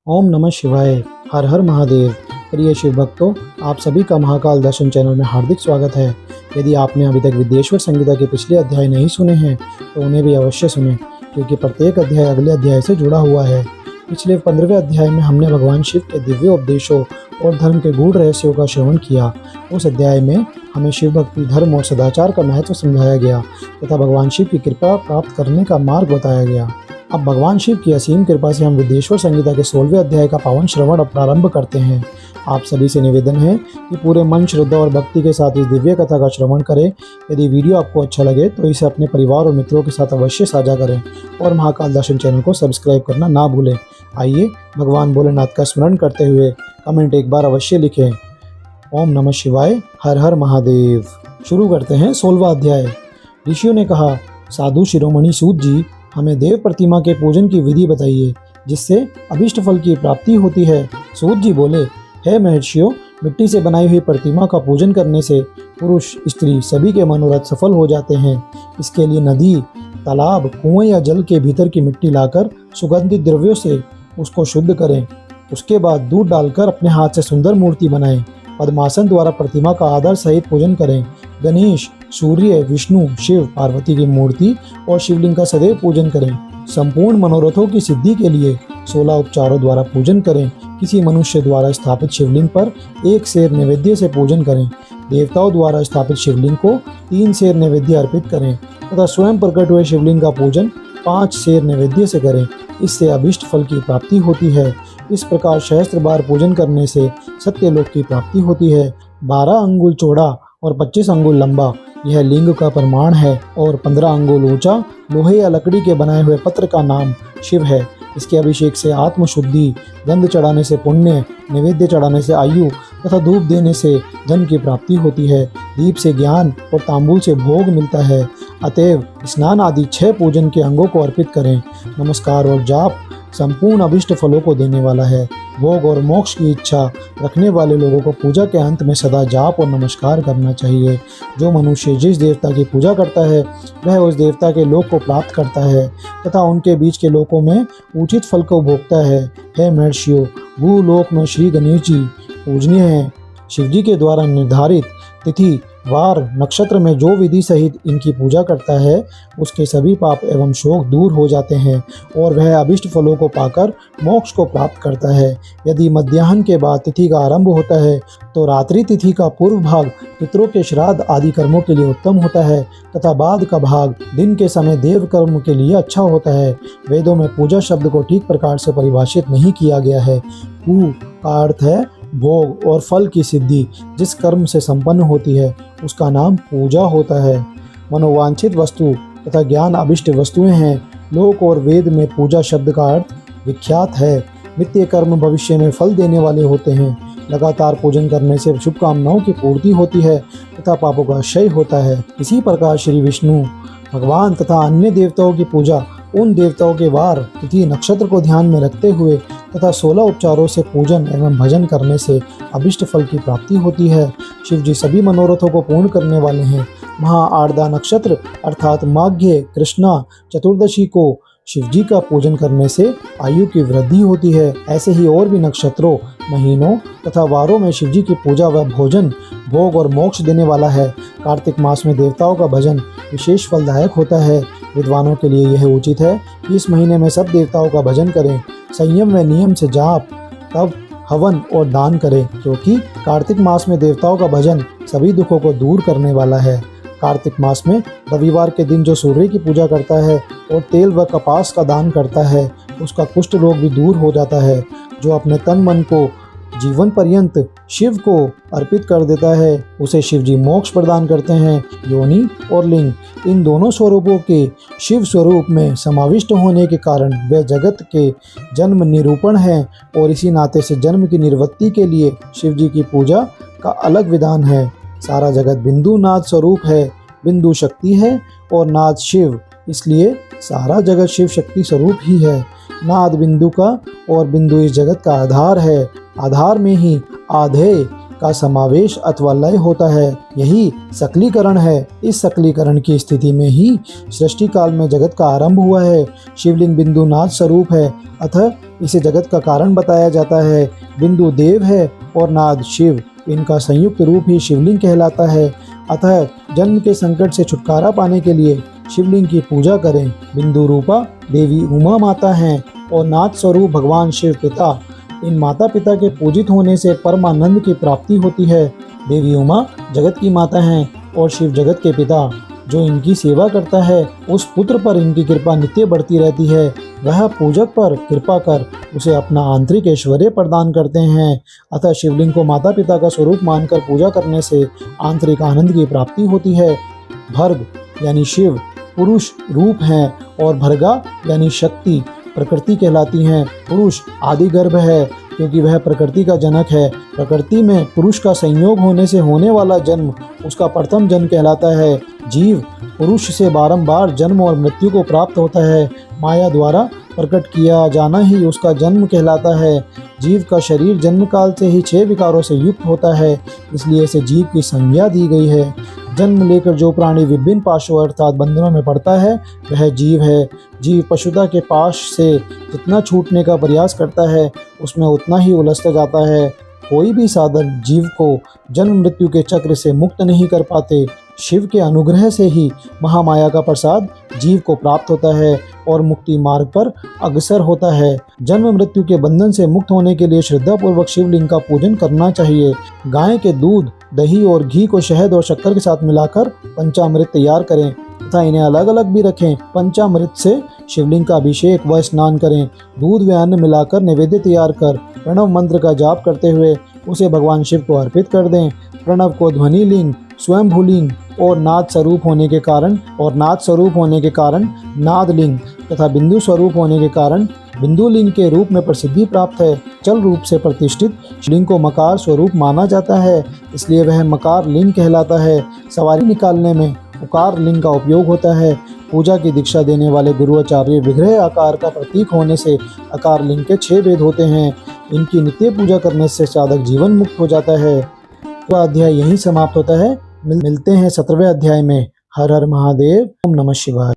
ओम नमः शिवाय। हर हर महादेव। प्रिय शिव भक्तों, आप सभी का महाकाल दर्शन चैनल में हार्दिक स्वागत है। यदि आपने अभी तक विद्येश्वर संहिता के पिछले अध्याय नहीं सुने हैं तो उन्हें भी अवश्य सुनें, क्योंकि प्रत्येक अध्याय अगले अध्याय से जुड़ा हुआ है। पिछले 15वें अध्याय में हमने भगवान शिव के दिव्य उपदेशों और धर्म के गूढ़ रहस्यों का श्रवण किया। उस अध्याय में हमें शिव भक्ति, धर्म और सदाचार का महत्व समझाया गया तथा भगवान शिव की कृपा प्राप्त करने का मार्ग बताया गया। अब भगवान शिव की असीम कृपा से हम विद्येश्वर संहिता के 16वें अध्याय का पावन श्रवण प्रारंभ करते हैं। आप सभी से निवेदन है कि पूरे मन, श्रद्धा और भक्ति के साथ इस दिव्य कथा का श्रवण करें। यदि वीडियो आपको अच्छा लगे तो इसे अपने परिवार और मित्रों के साथ अवश्य साझा करें और महाकाल दर्शन चैनल को सब्सक्राइब करना ना भूलें। आइए भगवान भोलेनाथ का स्मरण करते हुए कमेंट एक बार अवश्य लिखें। ओम नमः शिवाय, हर हर महादेव। शुरू करते हैं 16वां अध्याय। ऋषियों ने कहा, साधु शिरोमणि सूत जी, हमें देव प्रतिमा के पूजन की विधि बताइए जिससे अभिष्ट फल की प्राप्ति होती है। सूत जी बोले, हे महर्षियों, मिट्टी से बनाई हुई प्रतिमा का पूजन करने से पुरुष स्त्री सभी के मनोरथ सफल हो जाते हैं। इसके लिए नदी, तालाब, कुएं या जल के भीतर की मिट्टी लाकर सुगंधित द्रव्यों से उसको शुद्ध करें। उसके बाद दूध डालकर अपने हाथ से सुंदर मूर्ति बनाएं। पद्मासन द्वारा प्रतिमा का आदर सहित पूजन करें। गणेश, सूर्य, विष्णु, शिव, पार्वती की मूर्ति और शिवलिंग का सदैव पूजन करें। संपूर्ण मनोरथों की सिद्धि के लिए 16 उपचारों द्वारा पूजन करें। किसी मनुष्य द्वारा स्थापित शिवलिंग पर 1 सेर नैवेद्य से पूजन करें। देवताओं द्वारा स्थापित शिवलिंग को 3 सेर नैवेद्य अर्पित करें तथा स्वयं प्रकट हुए शिवलिंग का पूजन 5 सेर नैवेद्य से करें। इससे अभिष्ट फल की प्राप्ति होती है। इस प्रकार सहस्त्र बार पूजन करने से सत्यलोक की प्राप्ति होती है। 12 अंगुल चौड़ा और 25 अंगुल लंबा यह लिंग का प्रमाण है और 15 अंगुल ऊंचा लोहे या लकड़ी के बनाए हुए पत्र का नाम शिव है। इसके अभिषेक से आत्मशुद्धि, गंध चढ़ाने से पुण्य, नैवेद्य चढ़ाने से आयु तथा धूप देने से धन की प्राप्ति होती है। दीप से ज्ञान और तांबूल से भोग मिलता है। अतएव स्नान आदि 6 पूजन के अंगों को अर्पित करें। नमस्कार और जाप संपूर्ण अभिष्ट फलों को देने वाला है। भोग और मोक्ष की इच्छा रखने वाले लोगों को पूजा के अंत में सदा जाप और नमस्कार करना चाहिए। जो मनुष्य जिस देवता की पूजा करता है वह उस देवता के लोक को प्राप्त करता है तथा उनके बीच के लोकों में उचित फल को भोगता है। हे महर्षियों, भूलोक में श्री गणेश जी पूजनीय हैं। शिवजी के द्वारा निर्धारित तिथि, वार, नक्षत्र में जो विधि सहित इनकी पूजा करता है उसके सभी पाप एवं शोक दूर हो जाते हैं और वह अभिष्ट फलों को पाकर मोक्ष को प्राप्त करता है। यदि मध्याह्न के बाद तिथि का आरंभ होता है तो रात्रि तिथि का पूर्व भाग पितरों के श्राद्ध आदि कर्मों के लिए उत्तम होता है तथा बाद का भाग दिन के समय देव कर्म के लिए अच्छा होता है। वेदों में पूजा शब्द को ठीक प्रकार से परिभाषित नहीं किया गया है। पू का अर्थ है भोग और फल की सिद्धि। जिस कर्म से संपन्न होती है उसका नाम पूजा होता है। मनोवांछित वस्तु तथा ज्ञान अभिष्ट वस्तुएं हैं। लोक और वेद में पूजा शब्द का अर्थ विख्यात है। नित्य कर्म भविष्य में फल देने वाले होते हैं। लगातार पूजन करने से शुभकामनाओं की पूर्ति होती है तथा पापों का क्षय होता है। इसी प्रकार श्री विष्णु भगवान तथा अन्य देवताओं की पूजा उन देवताओं के वार, तिथि, नक्षत्र को ध्यान में रखते हुए तथा 16 उपचारों से पूजन एवं भजन करने से अभिष्ट फल की प्राप्ति होती है। शिव जी सभी मनोरथों को पूर्ण करने वाले हैं। महा आर्द्रा नक्षत्र अर्थात माघ्य, कृष्णा चतुर्दशी को शिवजी का पूजन करने से आयु की वृद्धि होती है। ऐसे ही और भी नक्षत्रों, महीनों तथा वारों में शिवजी की पूजा व भोजन भोग और मोक्ष देने वाला है। कार्तिक मास में देवताओं का भजन विशेष फलदायक होता है। विद्वानों के लिए यह उचित है कि इस महीने में सब देवताओं का भजन करें। संयम व नियम से जाप, तप, हवन और दान करें, क्योंकि कार्तिक मास में देवताओं का भजन सभी दुखों को दूर करने वाला है। कार्तिक मास में रविवार के दिन जो सूर्य की पूजा करता है और तेल व कपास का दान करता है उसका कुष्ठ रोग भी दूर हो जाता है। जो अपने तन मन को जीवन पर्यंत शिव को अर्पित कर देता है उसे शिव जी मोक्ष प्रदान करते हैं। योनि और लिंग इन दोनों स्वरूपों के शिव स्वरूप में समाविष्ट होने के कारण वे जगत के जन्म निरूपण हैं और इसी नाते से जन्म की निर्वृत्ति के लिए शिव जी की पूजा का अलग विधान है। सारा जगत बिंदु नाद स्वरूप है। बिंदु शक्ति है और नाद शिव, इसलिए सारा जगत शिव शक्ति स्वरूप ही है। नाद बिंदु का और बिंदु इस जगत का आधार है। आधार में ही आधेय का समावेश अथवा लय होता है। यही सकलीकरण है। इस सकलीकरण की स्थिति में ही सृष्टि काल में जगत का आरंभ हुआ है। शिवलिंग बिंदु नाद स्वरूप है, अतः इसे जगत का कारण बताया जाता है। बिंदु देव है और नाद शिव, इनका संयुक्त रूप ही शिवलिंग कहलाता है। अतः जन्म के संकट से छुटकारा पाने के लिए शिवलिंग की पूजा करें। बिंदु रूपा देवी उमा माता हैं और नाद स्वरूप भगवान शिव पिता। इन माता पिता के पूजित होने से परमानंद की प्राप्ति होती है। देवी उमा जगत की माता हैं और शिव जगत के पिता। जो इनकी सेवा करता है उस पुत्र पर इनकी कृपा नित्य बढ़ती रहती है। वह पूजक पर कृपा कर उसे अपना आंतरिक ऐश्वर्य प्रदान करते हैं। अतः शिवलिंग को माता पिता का स्वरूप मानकर पूजा करने से आंतरिक आनंद की प्राप्ति होती है। भर्ग यानी शिव पुरुष रूप हैं और भर्गा यानी शक्ति प्रकृति कहलाती हैं। पुरुष आदि गर्भ है क्योंकि वह प्रकृति का जनक है। प्रकृति में पुरुष का संयोग होने से होने वाला जन्म उसका प्रथम जन्म कहलाता है। जीव पुरुष से बारंबार जन्म और मृत्यु को प्राप्त होता है। माया द्वारा प्रकट किया जाना ही उसका जन्म कहलाता है। जीव का शरीर जन्म काल से ही 6 विकारों से युक्त होता है, इसलिए इसे जीव की संज्ञा दी गई है। जन्म लेकर जो प्राणी विभिन्न पाशों अर्थात बंधनों में पड़ता है वह जीव है। जीव पशुता के पाश से जितना छूटने का प्रयास करता है उसमें उतना ही उलझता जाता है। कोई भी साधन जीव को जन्म मृत्यु के चक्र से मुक्त नहीं कर पाते। शिव के अनुग्रह से ही महामाया का प्रसाद जीव को प्राप्त होता है और मुक्ति मार्ग पर अग्रसर होता है। जन्म मृत्यु के बंधन से मुक्त होने के लिए श्रद्धापूर्वक शिवलिंग का पूजन करना चाहिए। गाय के दूध, दही और घी को शहद और शक्कर के साथ मिलाकर पंचामृत तैयार करें तथा इन्हें अलग अलग भी रखें। पंचामृत से शिवलिंग का अभिषेक व स्नान करें। दूध व अन्न मिलाकर नैवेद्य तैयार कर प्रणव मंत्र का जाप करते हुए उसे भगवान शिव को अर्पित कर दें। प्रणव को ध्वनि लिंग, स्वयंभूलिंग और नाद स्वरूप होने के कारण नादलिंग तथा बिंदु स्वरूप होने के कारण बिंदुलिंग के रूप में प्रसिद्धि प्राप्त है। चल रूप से प्रतिष्ठित शिवलिंग को मकार स्वरूप माना जाता है, इसलिए वह मकार लिंग कहलाता है। सवारी निकालने में उकार लिंग का उपयोग होता है। पूजा की दीक्षा देने वाले गुरुआचार्य विग्रह आकार का प्रतीक होने से आकार लिंग के 6 भेद होते हैं। इनकी नित्य पूजा करने से साधक जीवन मुक्त हो जाता है। तो अध्याय यहीं समाप्त होता है। मिलते हैं 17वें अध्याय में। हर हर महादेव। ओम नमः शिवाय।